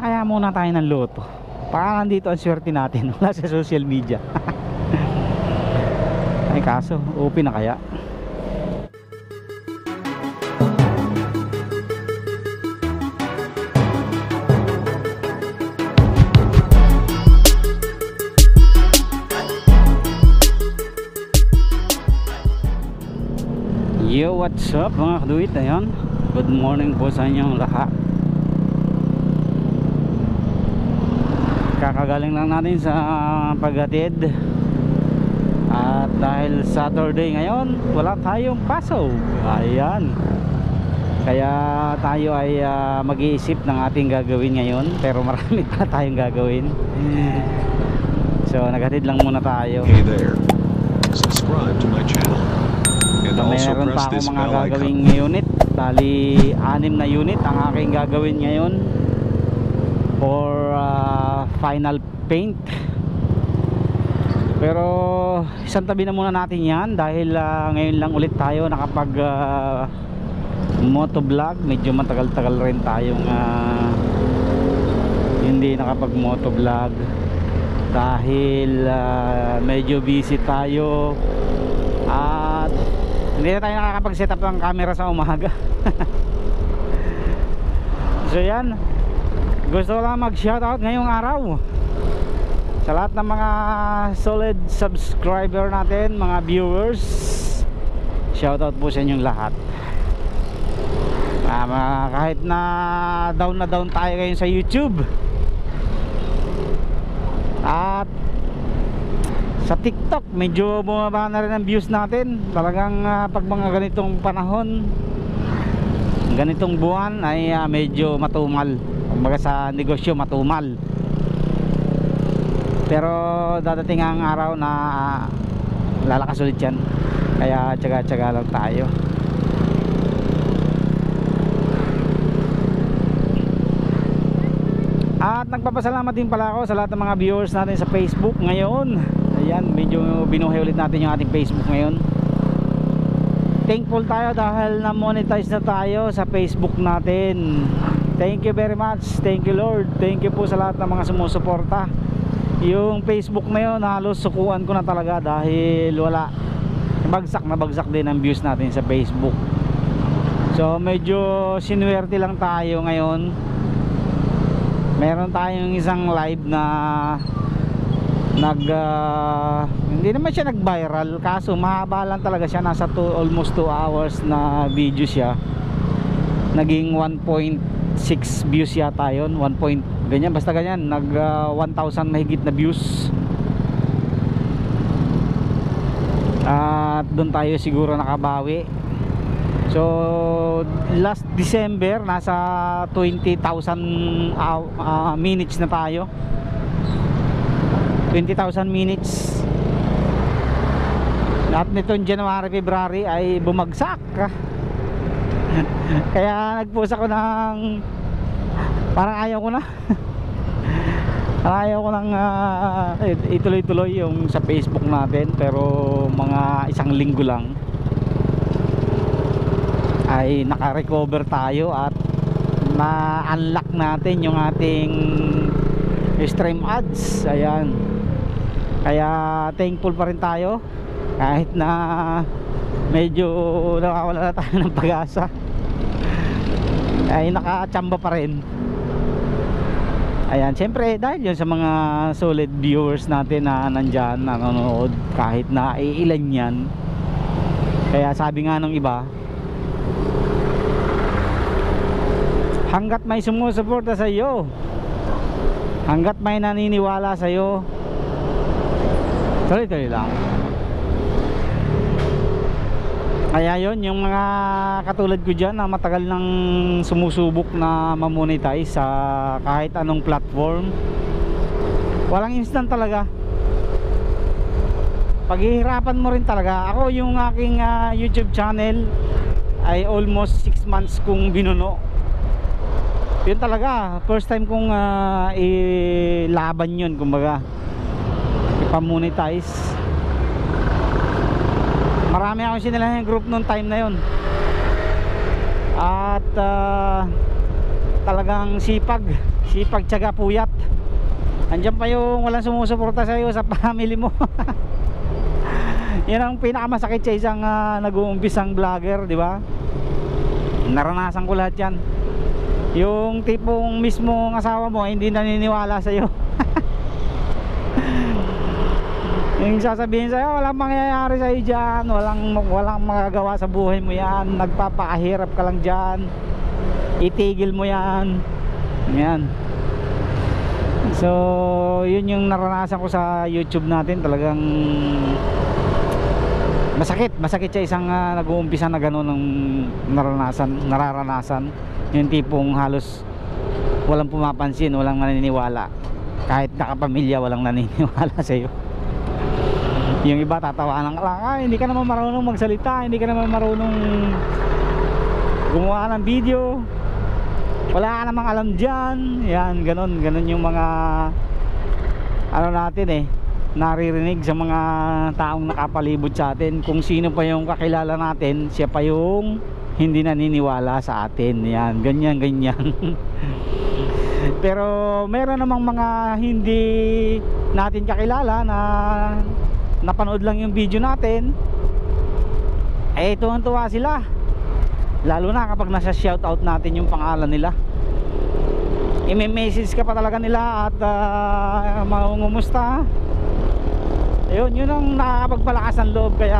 kaya muna tayo ng loto. Para nandito ang swerte natin. Wala sa social media. Ay kaso, open na kaya. Yo, what's up mga kaduit? Ayan, good morning po sa inyong lahat. Kakagaling lang natin sa paghatid. At dahil Saturday ngayon, wala tayong pasok. Ayan. Kaya tayo ay mag-iisip ng ating gagawin ngayon. Pero marami pa tayong gagawin. So naghatid lang muna tayo. Hey there. Subscribe to my channel. And also Meron press pa this akong mga bell gagawing icon. unit. Bali 6 na unit ang aking gagawin ngayon for final paint. Pero isang tabi na muna natin yan dahil ngayon lang ulit tayo nakapag motovlog. Medyo matagal-tagal rin tayong hindi nakapag motovlog dahil medyo busy tayo at hindi na tayo nakakapag set up ng camera sa umaga. So yan, gusto ko lang mag shoutout ngayong araw sa lahat ng mga solid subscriber natin, mga viewers. Shoutout po sa inyong lahat. Kahit na down tayo ngayon sa YouTube at sa TikTok, medyo bumaba na rin ang views natin. Talagang pag mga ganitong panahon, ganitong buwan ay medyo matumal. Kumbaga sa negosyo matumal. Pero dadating ang araw na lalakas ulit yan. Kaya tsaga-tsaga lang tayo. At nagpapasalamat din pala ako sa lahat ng mga viewers natin sa Facebook ngayon. Ayan, medyo binuhay ulit natin yung ating Facebook ngayon. Thankful tayo dahil na-monetize na tayo sa Facebook natin. Thank you very much. Thank you Lord. Thank you po sa lahat ng mga sumusuporta. Yung Facebook na yun, halos sukuan ko na talaga dahil wala. Bagsak din ang views natin sa Facebook. So medyo sinuwerte lang tayo ngayon. Meron tayong isang live na hindi naman siya nag-viral, kaso mahaba lang talaga siya, nasa almost 2 hours na video siya. Naging 1.6 views yata yun, 1 point ganyan, basta ganyan, nag 1,000 mahigit na views. At doon tayo siguro nakabawi. So last December nasa 20,000 minutes na tayo. 20,000 minutes. At nitong January, February ay bumagsak. Kaya nag-post ako ng parang ayaw ko na. Ayaw ko nang ituloy-tuloy yung sa Facebook natin. Pero mga isang linggo lang ay naka-recover tayo at na-unlock natin yung ating stream ads. Ayan. Kaya thankful pa rin tayo kahit na medyo nakawala na tayo ng pag-asa, ay nakachamba pa rin. Ayan, syempre dahil yun sa mga solid viewers natin na nandyan, nanonood kahit na ilan yan. Kaya sabi nga ng iba, hanggat may sumusuporta sa iyo, hanggat may naniniwala sa iyo, tuloy-tuloy lang. Kaya yun, yung mga katulad ko dyan na matagal nang sumusubok na mamonetize sa kahit anong platform, walang instant talaga. Paghihirapan mo rin talaga. Ako yung aking YouTube channel ay almost 6 months kong binuno. Yun talaga, first time kong ilaban yun, kumbaga ipamonetize. Marami akong sinilahan yung group noong time na yun. At talagang sipag sipag, tiyaga, puyat. Andiyan pa yung walang sumusuporta sa iyo sa family mo. Yan ang pinakamasakit sa isang nag-uumpisang vlogger, di ba? Naranasan ko lahat yan. Yung tipong mismong asawa mo hindi naniniwala sa iyo. Yung sasabihin sa'yo, walang mangyayari sa'yo dyan, walang magagawa sa buhay mo yan, nagpapakahirap ka lang dyan, itigil mo yan. Yan. So yun yung naranasan ko sa YouTube natin. Talagang masakit sa isang nag-uumpisa na gano'n ng nararanasan. Yung tipong halos walang pumapansin, walang naniniwala. Kahit nakapamilya, walang naniniwala sa iyo. Yung iba tatawanan ka lang, hindi ka naman marunong magsalita, hindi ka naman marunong gumawa ng video, wala ka namang alam dyan. Yan, ganon yung mga ano natin naririnig sa mga taong nakapalibot sa atin. Kung sino pa yung kakilala natin, siya pa yung hindi naniniwala sa atin. Yan, ganyan pero meron namang mga hindi natin kakilala na napanood lang yung video natin, tuwang-tuwa sila, lalo na kapag nasa shoutout natin yung pangalan nila. I-message ka pa talaga nila at mangungumusta. Yun ang nakakapagpalakas ng loob, kaya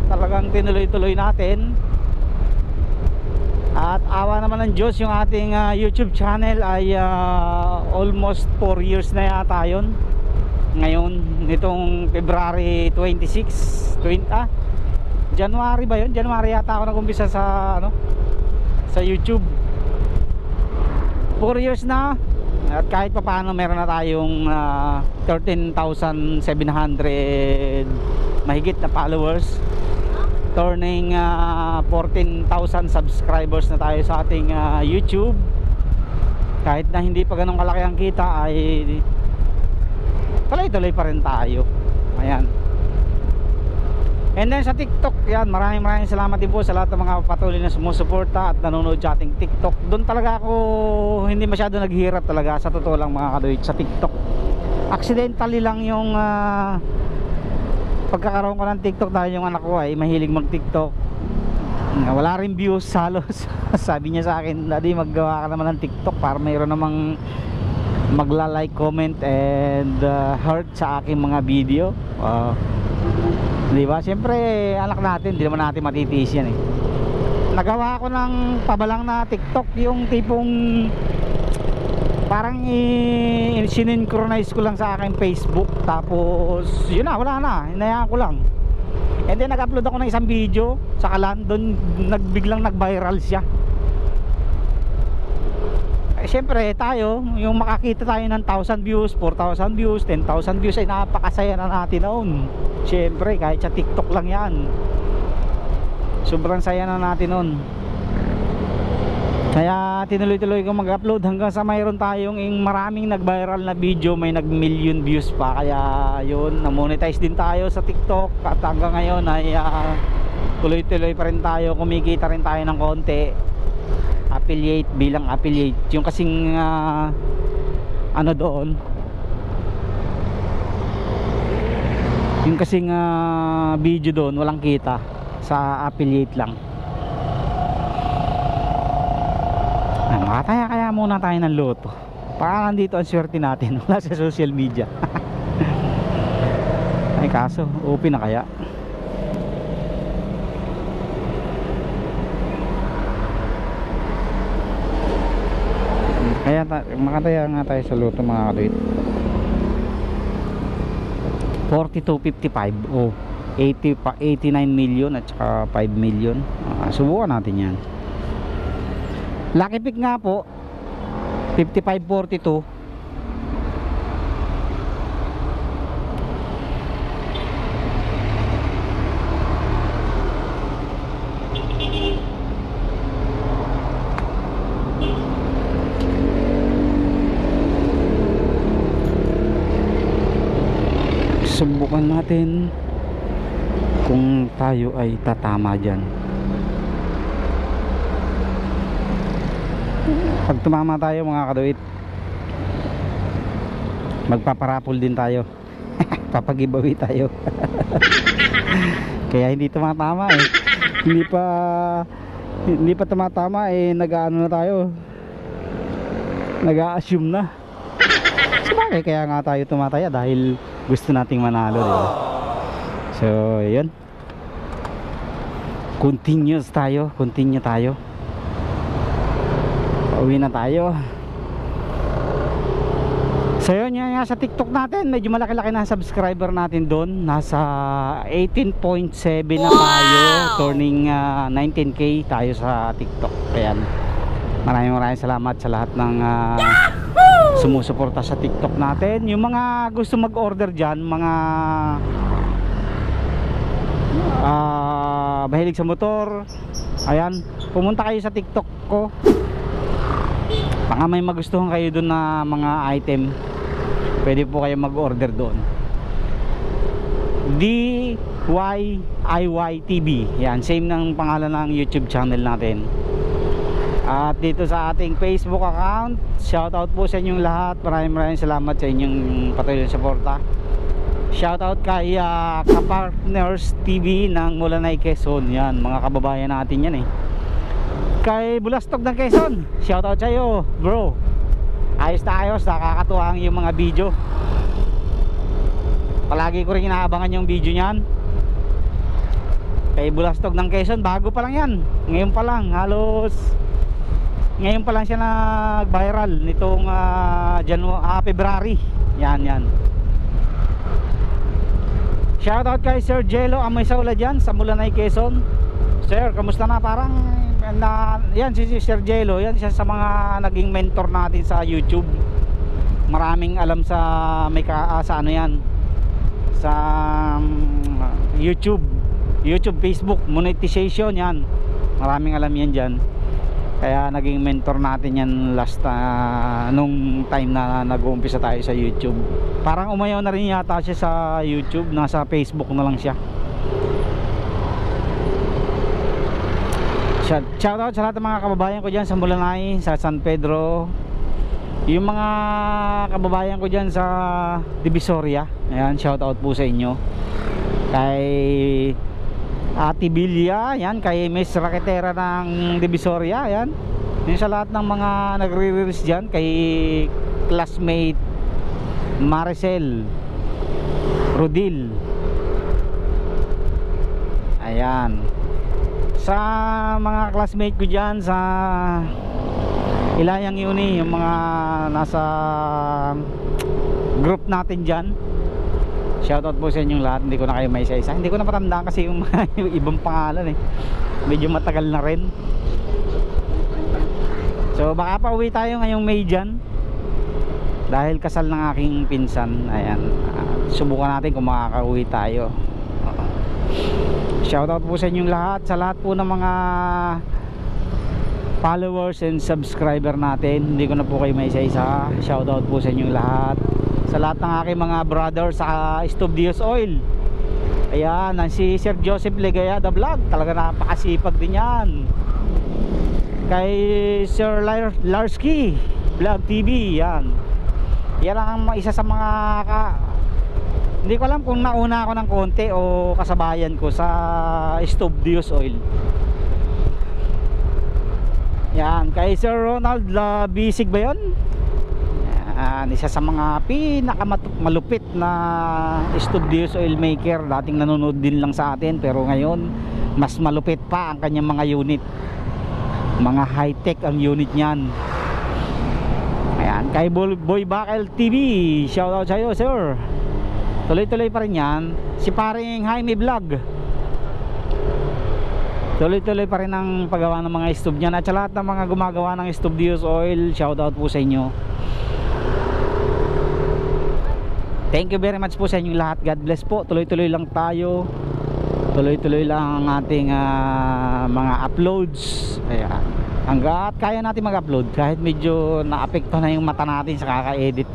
talagang tinuloy-tuloy natin. At awa naman ng Diyos, yung ating YouTube channel ay almost 4 years na yata yun ngayon, nitong February 26 January ba yun? January yata ako nag-umpisa sa sa YouTube. 4 years na. At kahit pa paano meron na tayong 13,700 mahigit na followers, turning 14,000 subscribers na tayo sa ating YouTube. Kahit na hindi pa ganun kalaki ang kita, ay tuloy-tuloy pa rin tayo. Ayan. And then sa TikTok, yan, maraming salamat din po sa lahat ng mga patuloy na sumusuporta at nanonood sa ating TikTok. Doon talaga ako hindi masyado naghihirap talaga, sa totoo lang mga kadoy, sa TikTok. Accidentally lang yung pagkakaroon ko ng TikTok dahil yung anak ko ay mahilig mag TikTok. Wala rin views halos. Sabi niya sa akin, "Daddy, maggawa ka naman ng TikTok para mayroon namang magla-like, comment and heart sa aking mga video." Di ba? Siyempre anak natin, di naman natin matitiis yan Nagawa ko ng pabalang na TikTok, yung tipong parang sininkronize ko lang sa aking Facebook, tapos yun na, wala na, hinayaan ko lang. And then nag-upload ako ng isang video sa kalan, doon biglang nag-viral siya. Siyempre tayo, yung makakita tayo ng 1,000 views, 4,000 views, 10,000 views, ay napakasaya na natin noon. Siyempre kahit sa TikTok lang yan, sobrang saya na natin noon. Kaya tinuloy-tuloy ko mag-upload hanggang sa mayroon tayong maraming nag-viral na video, may nag-million views pa. Kaya yun, na-monetize din tayo sa TikTok. At hanggang ngayon ay tuloy-tuloy pa rin tayo, kumikita rin tayo ng konti. Affiliate, bilang affiliate. Yung kasing doon, yung kasing video doon, walang kita. Sa affiliate lang. Kaya muna tayo ng loto. Para nandito ang swerte natin, wala sa social media. Ay kaso, open na kaya? Kaya makataya nga tayo sa loto mga kaduit. 42.55 89 million at saka 5 million. Subukan natin yan. Lucky pick nga po 55.42. Subukan natin kung tayo ay tatama dyan. Pag tumama tayo mga kaduit, magpaparapol din tayo. Papagiveaway tayo. Kaya hindi tumatama eh. Hindi pa tumatama eh, nag-aano na tayo. Nag-a-assume na. Sabagay, kaya nga tayo tumataya dahil gusto nating manalo, diba? So, yun. Continue tayo. Pauwi na tayo. So yun nga sa TikTok natin, medyo malaki-laki na subscriber natin doon. Nasa 18.7 na tayo, turning 19k tayo sa TikTok. Ayan. Maraming salamat sa lahat ng sumusuporta sa TikTok natin. Yung mga gusto mag-order dyan, mga mahilig sa motor, ayan, pumunta kayo sa TikTok ko. Baka may magustuhan kayo doon na mga item, pwede po kayo mag-order doon. DIY TV, yan, same ng pangalan ng YouTube channel natin. At dito sa ating Facebook account, shoutout po sa inyong lahat. Maraming salamat sa inyong patuloy na suporta. Shoutout kay Kapartners TV ng Mulanay, Quezon. Yan, mga kababayan natin yan eh. Kay Bulastog ng Quezon, shoutout sa iyo, bro. Ayos na ayos, nakakatuwa ang yung mga video. Palagi ko rin inaabangan yung video niyan. Kay Bulastog ng Quezon, bago pa lang yan. Ngayon pa lang, ngayon pa lang siya nag-viral nitong February. Yan. Shoutout kay Sir Jello Amaysaula dyan sa Mulanay, Quezon. Sir, kamusta na? Parang yan si Sir Jello, yan siya sa mga naging mentor natin sa YouTube. Maraming alam sa sa ano yan, sa YouTube, Facebook monetization yan. Maraming alam yan dyan. Kaya naging mentor natin yan last nung time na nag-uumpisa tayo sa YouTube. Parang umayaw na rin yata siya sa YouTube, nasa Facebook na lang siya. Shoutout sa lahat ng mga kababayan ko dyan sa Mulanay, sa San Pedro. Yung mga kababayan ko dyan sa Divisoria, ayan, shoutout po sa inyo. Kay Ate Bilya, yan, kay Miss Raketera ng Divisoria, yan. Yun sa lahat ng mga nagre-release dyan, kay classmate Maricel Rodil, ayan. Sa mga classmate ko dyan sa Ilayang Uni, yung mga nasa group natin dyan, shoutout po sa inyong lahat. Hindi ko na kayo may isa-isa, hindi ko na matandaan kasi yung mga ibang pangalan eh, medyo matagal na rin. So baka pa uwi tayo ngayong May dyan dahil kasal ng aking pinsan. Ayan, subukan natin kung makaka-uwi tayo. Shoutout po sa inyong lahat, sa lahat po ng mga followers and subscriber natin. Hindi ko na po kayo may isa-isa. Shoutout po sa inyong lahat, sa lahat ng aking mga brothers sa Stove Dios Oil. Ayan, si Sir Joseph Legaya the Vlog, talaga napakasipag din yan. Kay Sir Larsky Vlog TV, yan. Yan ang isa sa mga hindi ko alam kung nauna ako ng konti o kasabayan ko sa Stove Dios Oil. Yan, kay Sir Ronald Bisig ba yun? Yan, isa sa mga pinakamalupit na Stove Dios Oil maker. Dating nanonood din lang sa atin, pero ngayon mas malupit pa ang kanyang mga unit. Mga high-tech ang unit niyan. Ayan, kay Boy Bakel TV, shoutout sa iyo, sir. Tuloy-tuloy pa rin yan. Si paring Jaime Vlog, tuloy-tuloy pa rin ang paggawa ng mga stove niyan. At sa lahat ng mga gumagawa ng Stove Dios Oil, shoutout po sa inyo. Thank you very much po sa inyong lahat. God bless po. Tuloy-tuloy lang tayo. Tuloy-tuloy lang ang ating mga uploads. Ayan, hanggat kaya natin mag-upload, kahit medyo naapekto na yung mata natin sa kaka-edit.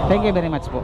Thank you very much po.